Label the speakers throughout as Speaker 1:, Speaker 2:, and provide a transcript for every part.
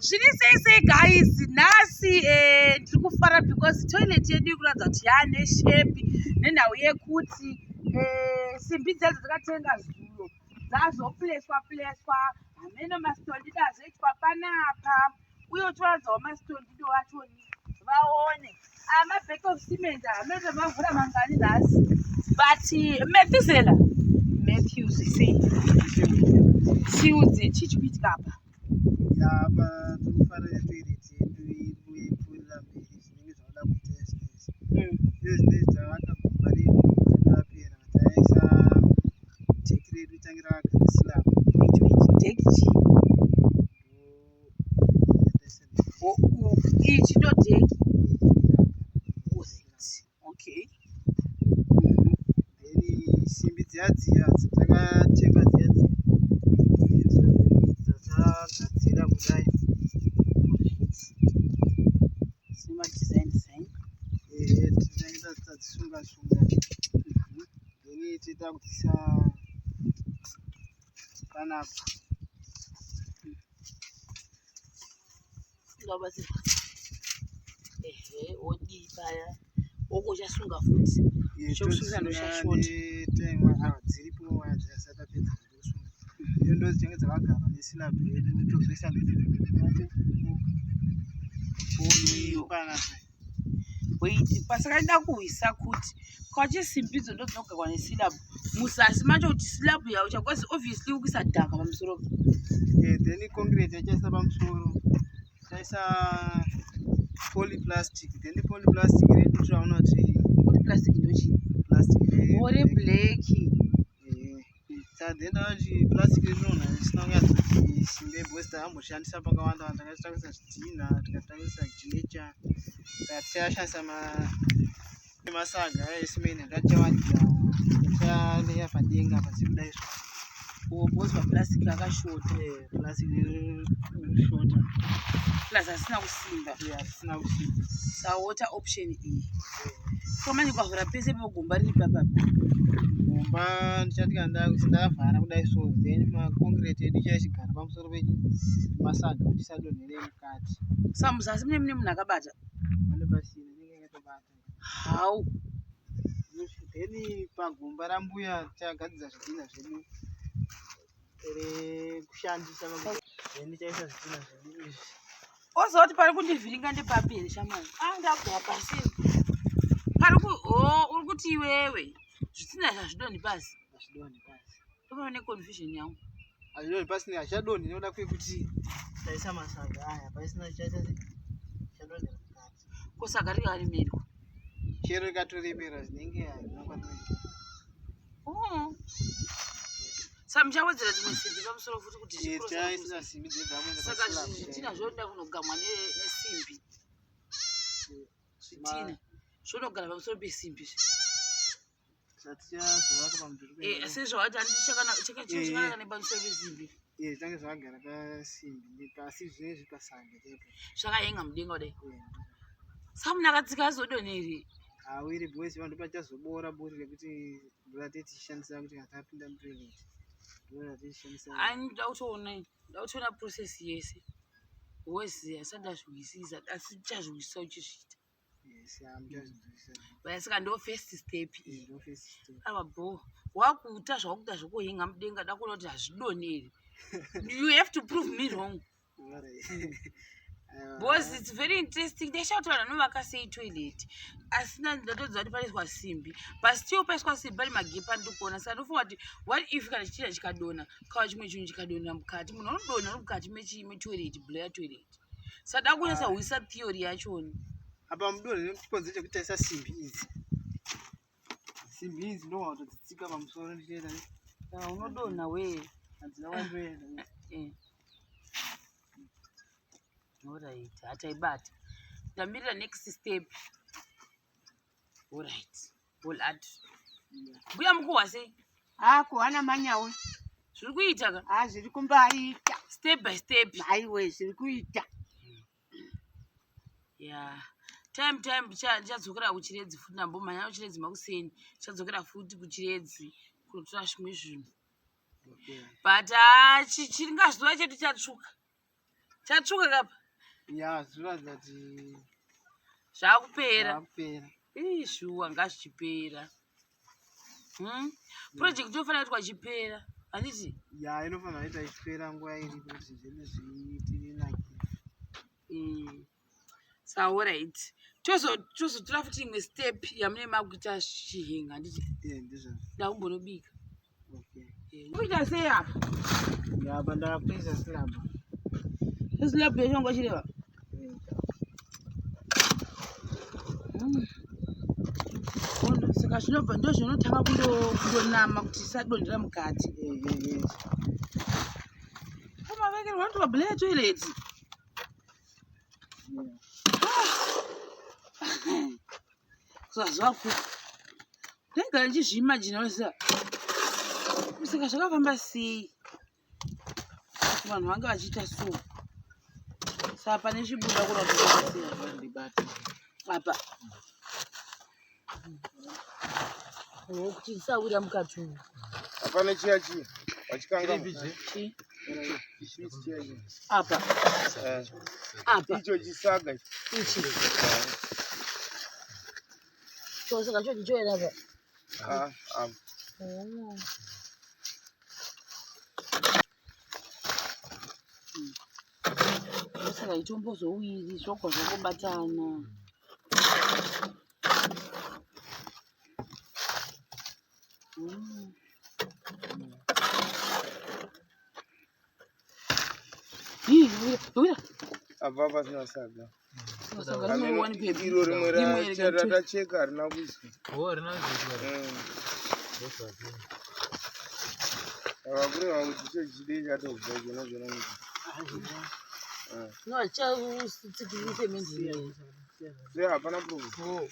Speaker 1: zviri sei guys, nhasi ndiri kufara because toilet yedu ikuratidza kuti yaane shepi nenhau yekuti simbi dzedzo dzakatenga zuro dzazopleswa hameno mastondido azoitwa panapa uye uchivaradzawo mastondido achoni vaone mabheki of cement hameno mavhura mangani nhasi but Matthews sei siudze chii chikuitika apa
Speaker 2: apa tinofanira toilet yedu ipfuurira mberi zvinenge zvauda kuita izvezvi tavakagomba redu rapera taisa teki redu tange rakagara silava
Speaker 1: dekichi ichi ndo deki okay
Speaker 2: then simbi dziyadziya dzatakatenga dziyadziya dzatagadzira kudai
Speaker 1: semadesign
Speaker 2: tinenge tadzisunga-sunga then tiita kudzisa panapa
Speaker 1: ngabatsirwa odii paya okochasunga futi chokusunga ndoshashota
Speaker 2: dziripo waya dzasatapedza kusunga iyo ndo dzinenge dzakagara nesilabhu yedu tozoisa panapa
Speaker 1: wait pasakaida kuhwisa kuti kwache simbi dzo ndo dzinogarwa nesilabhu muzasi macho kuti silabhu yavo chakwazi obviously ukuisa dhaka pamusoro
Speaker 2: then concrete yachaisa pamusoro taisa polyplastic then polyplastic redu tiraona kuti
Speaker 1: polyplastic ndochi
Speaker 2: plastic
Speaker 1: ore black
Speaker 2: then taati plastic redu nona risina kunyatsoti simbi because tahamboshandisa pakawanda wanda takashandisa zvidhina tikashandisa jecha tachashandisa masaga esimeni akachawandira tachaleya padenga pasi kudai
Speaker 1: because maplastic akashota
Speaker 2: plastic shota
Speaker 1: plus asina kusimba
Speaker 2: asina kusimba
Speaker 1: sawater option iyi komanye kwavhura pese pegomba riri papapa
Speaker 2: gomba ndichati kana ndavhara kudai so then maconcrete edu chaichigara pamusoro pemasaga kuti isadonhere mukati
Speaker 1: samuzasi mune munhu akabata
Speaker 2: pane pasina inenge yakatobata
Speaker 1: hau
Speaker 2: then pagomba rambuya tagadzidza zvidhina zvedu rekushandisa then chaisa zvidhina zvedu izvi
Speaker 1: oziva kuti pari kundivhiringa ndepapi here shamwari ndagwa pasi uri kuti iwewe zvidhina zvazvidoni pasi
Speaker 2: hazvidoni pasi
Speaker 1: tokava neconfusion yangu
Speaker 2: hazvidoni pasi hazvichadoni inoda kwekuti taisa masaga aya paisina chadonhera mukati
Speaker 1: kosaga rikaremerwa
Speaker 2: chero rikatoremera zvinenge zvinokwanaa
Speaker 1: samuchawedzera dzimwe simbi pamusoro futi kuti
Speaker 2: taisa simbi
Speaker 1: saka zvidhina zvoda kunogamwa nesimbi zvidhina zvonogara pamusoro pesimbi
Speaker 2: zvatichazovaka pamudhuri
Speaker 1: sezvawati handichakana nepamusoro pesimbi
Speaker 2: tange zvakagara pasimbi pasi zvinezvi pasaga tepo
Speaker 1: zvakahenga mudenga kudai samuna akatsika azodonheri
Speaker 2: awiri boys vanhu pachazobora bori rekuti ratichishandisa kuti katapinda mutoilet
Speaker 1: ndautoona process yese wezi asati azvizisa asi tichazvizisa uchizviita saka ndo first step ababo wakuita zvakuita zvokuhinga mudenga da kuona kuti hazvidonheri you have to prove me wrong because it's very interesting ndashataura novaka sei toilet asina ndatodzwa kuti paiswa simbi but still paiswa simbi pane magepa ndikuona saka ndofunga kuti what if kana chichira chikadona kawa chimwe chinhu chikadonha mukati munhu anodonha uri mukati metoilet blair toilet saka da kunyasa huisa theory yachoni
Speaker 2: apa mudonhe nechikonzo chekuti taisa simbi idzi ndowakutodzitsika pamusoro ndichienda
Speaker 1: unodonha wee
Speaker 2: hadzina wandoenda
Speaker 1: alright hataibata ndamirira next step alright all art mbuya mukuhwa sei
Speaker 3: kuhana manyawe
Speaker 1: zviri kuita ka
Speaker 3: zviri kumbaita
Speaker 1: step by step
Speaker 3: aiwe zviri kuita
Speaker 1: time ndichadzokera kuchiredzi futi ndambomhanya kuchiredzi makuseni ndichadzokera futi kuchiredzi kunotora zvimwe zvinhu but chingazova chedu chatsvuka chatsvuka kapa
Speaker 2: ya zviratidza kuti
Speaker 1: zvakupera
Speaker 2: zvakupera.
Speaker 1: shuwa ngazvichipera project yofanira kuitwa chipera handiti
Speaker 2: Ya inofanira kuita ichipera nguva iripo kuti zvinhu zvitinakire.
Speaker 1: saorit tozotora futi imwe step yamune makuita chihinga handiti
Speaker 2: Ndizvazvo.
Speaker 1: ndakumbonobika
Speaker 2: Okay.
Speaker 1: kuita sei apa
Speaker 2: Ya pandakuisa silaba.
Speaker 1: esilabhu yechongo chireva saka zvinobva ndo zvinotanga kundonama kuti isadondera mukati pamavekerwa kuti wabhule yetoilet zvaku ndaigara ndichizviimajinaosa saka zvakafamba sei kuti vanhu vange vachiita so saka pane chibuda kurabata apa kuti ndisawira mukati umu
Speaker 4: Hapana chiya wachikanga
Speaker 1: apa apa
Speaker 4: icho chisaga
Speaker 1: ichi chosaka cho chichoera apa saka itombozowiri zvogwa zvakobatana
Speaker 4: apa pasina saga
Speaker 1: saka rinowani pepi
Speaker 4: iro rimwe ratacheka harina kuiswa saka kureva kuti icho chidei chatobva chona chona
Speaker 1: no chausitsikirise mendiri
Speaker 4: se hapana problem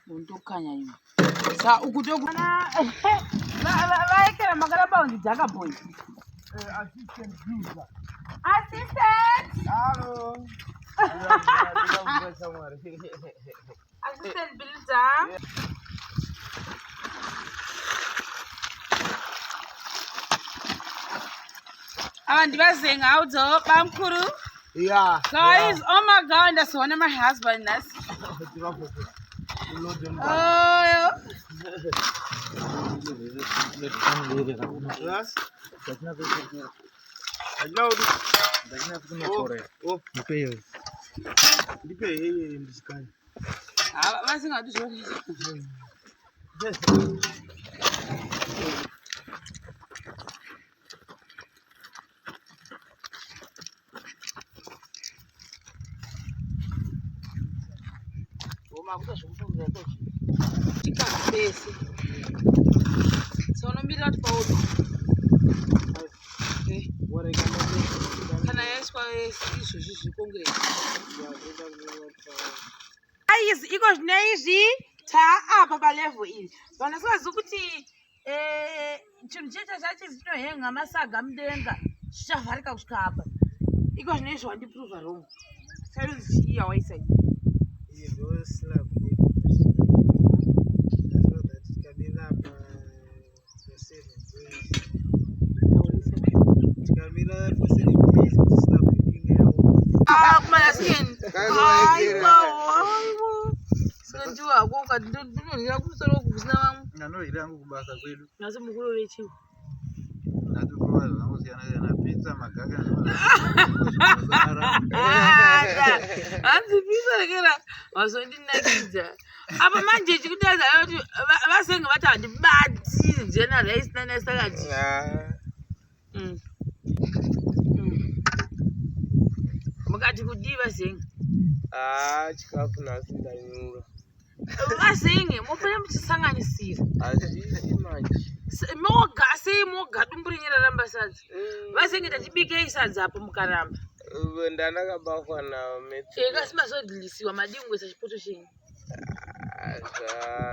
Speaker 1: ndokanya imi sa ukutokana vaikera makarabaundi dzakabhoyi
Speaker 4: assistant user
Speaker 1: assistant
Speaker 4: hello
Speaker 1: assistant builder ava ndivazenga audzo bamkuru
Speaker 4: yeah
Speaker 1: guys oh my god ndasiwana my husband nasi vasingati tikazipese saunomirira kuti paudo kana yaiswa izvozvi zvikongireti aizi iko zvinoizvi taapa palevho iri vanhu vasingazivi kuti chinhu checha chachizi chinohenga masaga mudenga zvichavharika kusvika apa iko zvinoizvi wandipruvha wrong sainonzi chii yawaisai ndondiwa kumusoro wokukusina vamwe
Speaker 2: Nanohira hangu kubasa kwedu.
Speaker 1: nasi mukuru vechiwo
Speaker 2: Natukova zvanosiyana pizza magaka
Speaker 1: hanzi pisa rekera vazondinakidza apa manje chikutaza kuti vasenga vati handibati jena raisi nanasakati mukati kudii vasenga
Speaker 4: chikafu nhasi ndanyura
Speaker 1: vasenge mopere muchisanganisira
Speaker 4: imanje
Speaker 1: sei mogadumburinye raramba sadza vasenge tatibikei sadza apo mukaramba
Speaker 4: ndanakabafa nametsi
Speaker 1: kasimazodhilisiwa madingwesa chipoto chenyu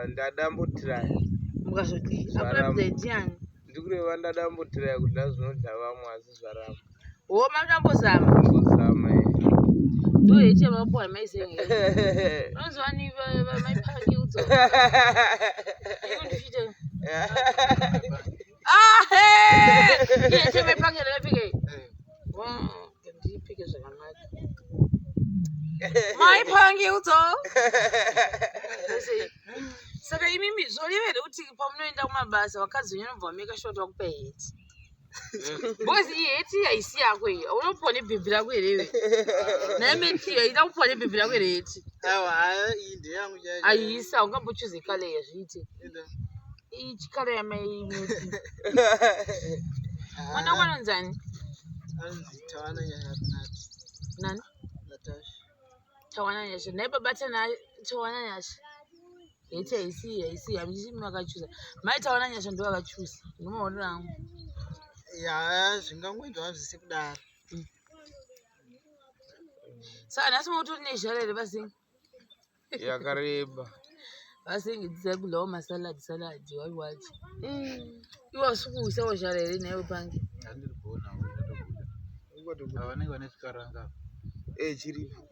Speaker 4: ndadambotiraya
Speaker 1: mukazodii apurapudzaitiani
Speaker 4: ndikureva ndadambotiraya kuti ndazvinodha vamwe asi zvaramba
Speaker 1: Oh, makambozama.
Speaker 4: Ngozama.
Speaker 1: Ndo yeche maboya maisenge. Nozwani maiphangi utso. Ikundifite. Hey! Yeche maiphangi lepike. Wow, ndipike zvakanaka. Maiphangi utso. Saka imimi zvolivere kuti pamunoenda kumabasa vakadzi vanobva vameka shoti vakupa heti. Because iyi heti haisi yako iyi. Unopuwa nebhebhi rako here iwe. Naimetiyo haida kupuwa nebhebhi rako here heti.
Speaker 2: Awa, iyi ndeyangu chacho.
Speaker 1: Haisa, ungambochuze kala yazviite. Iyi chikala yamaimeti. Mwana wanonzani?
Speaker 2: Anzi Tawana Nyasha.
Speaker 1: Nani?
Speaker 2: Natasha.
Speaker 1: Tawana Nyasha. Naibabata na Tawana Nyasha. Heti haisi hamisi makachuza. Mai Tawana Nyasha ndo akachuza. Ndinomaona nangu.
Speaker 2: Ya, zvingangoitwa zvisi kudaro.
Speaker 1: Saka nhasi mutori nezhara here vasingi?
Speaker 4: Yakareba.
Speaker 1: Vasingi dzisakudlawo masaladi wachi. Iwe usikuusawo zhara here naiwe pange?
Speaker 5: Handiri kuona vanenge vane chikaranga
Speaker 4: Chiripo.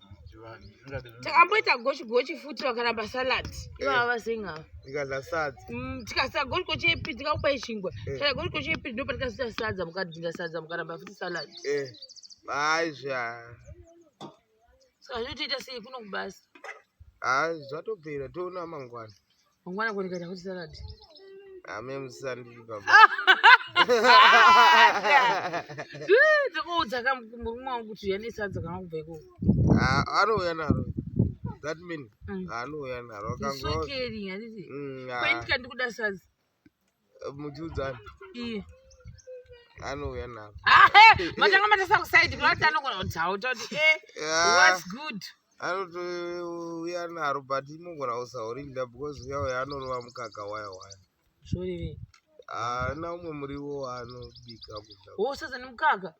Speaker 1: Takamboita gochi futi vakaramba saladi. Ivo havasingi ava.
Speaker 4: Ndikadla sadza.
Speaker 1: Tikasita gochi yepi tikakupai chingwa. Saka gochi yepi ndopatikasita sadza mukadhinda sadza mukaramba futi saladi.
Speaker 4: Aizva.
Speaker 1: Saka zvinotoita sei kuno kubasa?
Speaker 4: Zvatopera toona mangwana.
Speaker 1: Mangwana konikaita kuti saladi.
Speaker 4: Amemusandiri baba.
Speaker 1: Ndakaudza kamurume wangu kuti uya nesadza kana kubva ikoko.
Speaker 4: Anouya naro. That mean anouya naro.
Speaker 1: So caring handiti. Kwendika ndikuda sadza.
Speaker 4: Muchiudzana.
Speaker 1: Iye.
Speaker 4: Anouya naro.
Speaker 1: Matanga matasa kusaidi kunoti anogona kutaura kuti what's good.
Speaker 4: Anotouya naro but inogona kusaurinda because uya anorova mukaka waya.
Speaker 1: Zvoreve.
Speaker 4: Haana umwe muriwo waanobika kudla.
Speaker 1: Sadza nemukaka?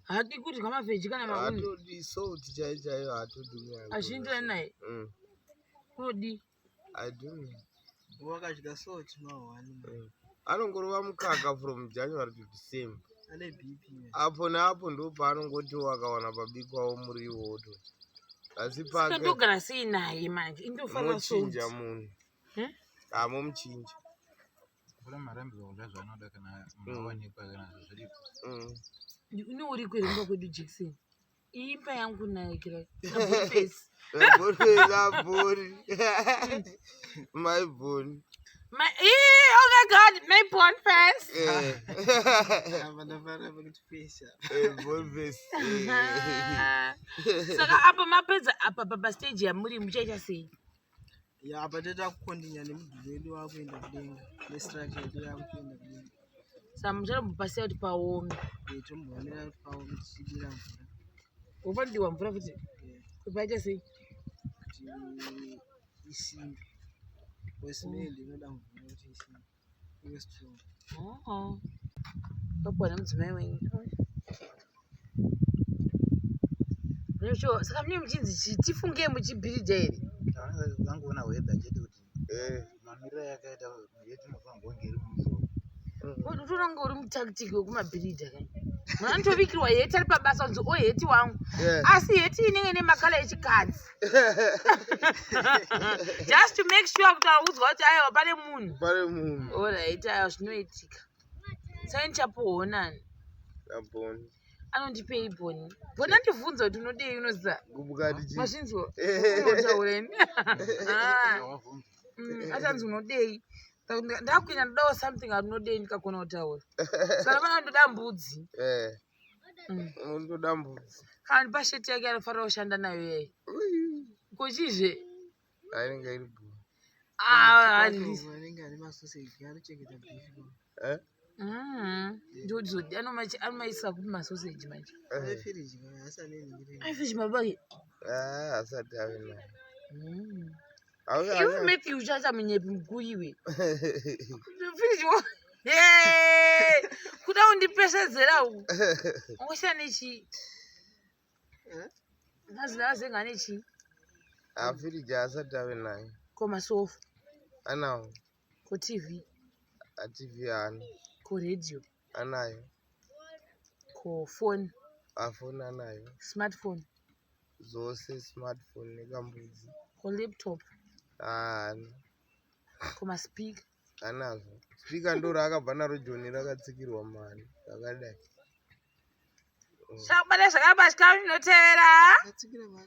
Speaker 1: Hadi kudya mavheji kana mauni?
Speaker 4: Hatodi salt chaiyo hatodi nyanga.
Speaker 1: Hazvienderani naye? Unodi?
Speaker 4: I don't know.
Speaker 2: Wakadya salt mahwani.
Speaker 4: Anongorova mukaka from January to December.
Speaker 2: Ane BP.
Speaker 4: Apo neapo ndo paanongoti wakawana pabikwawo muriwo woto. Asi pake
Speaker 1: ndogara sei naye manje? Indofanira
Speaker 4: muchinja munhu. Muchinja.
Speaker 5: kune marambirwa kudya zvanoda kana mawanikwa kana zviripo.
Speaker 1: Uri kwerimba kwedu jekiseni. Imba yangu nayo kira.
Speaker 4: Boni. My bone.
Speaker 1: Oh my God, my bone face.
Speaker 4: Bone face.
Speaker 1: Saka apa mapedza apa baba stage ya muri muchaita sei?
Speaker 2: Ya apa tata kukondinya nemudhuri wedu wakuenda kudenga. Nestructure yedu yakuenda kudenga.
Speaker 1: Saka mucharambopasiya kuti paome.
Speaker 2: Tombonera kuti paome tichidira mvura.
Speaker 1: Wopadiwa mvura futi? Kupaita sei?
Speaker 2: Kuti isimbe. Wesimende inoda mvura kuti isimbe. Iwe strong.
Speaker 1: Wapona mudzimai wenyu. Saka mune muchinzi tifunge muchibhiridha here?
Speaker 5: Vangoona wedha chete kuti mamiriro yakaita yetinofamba kunge iri mumusoro.
Speaker 1: Unotoona kunge uri mutactic wekumabhiridha kani. Mwana anotovikirwa heti ari pabasa kunzi heti wangu. Asi heti inenge nemakala echikadzi. Just to make sure kuti audzwa kuti aiwa pane munhu.
Speaker 4: Pane munhu.
Speaker 1: Alright, aiwa zvinoitika. Sai ndichapohonani.
Speaker 4: Aboni.
Speaker 1: Anondipei boni. Boni andibvunza kuti unodei unoziva.
Speaker 4: Kubukati.
Speaker 1: Mazvinzwa. Unotaureni. Atanzi unodei. Ndakuina ndodawo something arinodei ndikakona kutaura. Saka pana ndoda mbudzi.
Speaker 4: Undoda mbudzi.
Speaker 1: Kana pasheti yake anofanira kushanda nayo yeye. Kochizve.
Speaker 4: Ainenge iri bhuru.
Speaker 2: Vanenge ane masoseji anochengeta beef.
Speaker 1: Ndozodi anomaisa kupi masoseji manje.
Speaker 2: Aifiriji kana asaneni.
Speaker 1: Aifiriji mabage.
Speaker 4: Asati ave nayo.
Speaker 1: Iwe Matthew uchaita munyepi mukuru iwe. Firiji wo. Kuda undipesedzera uku. Ungosha nechi. Ngazina zenga nechi.
Speaker 4: Firiji asati ave nayo.
Speaker 1: Ko masofa.
Speaker 4: Anawo.
Speaker 1: Ko TV.
Speaker 4: TV ana.
Speaker 1: Ko radio.
Speaker 4: Anayo.
Speaker 1: Ko phone.
Speaker 4: afoni anayo
Speaker 1: smartphone
Speaker 4: zvose, smartphone nekambudzi.
Speaker 1: kolaptop
Speaker 4: Haana,
Speaker 1: komaspika
Speaker 4: anazvo. Spika ndo raakabva naro Joni rakatsikirwa mari rakadai.
Speaker 1: zvakubata zvakabatika zvinotevera.
Speaker 2: Atsikira mari.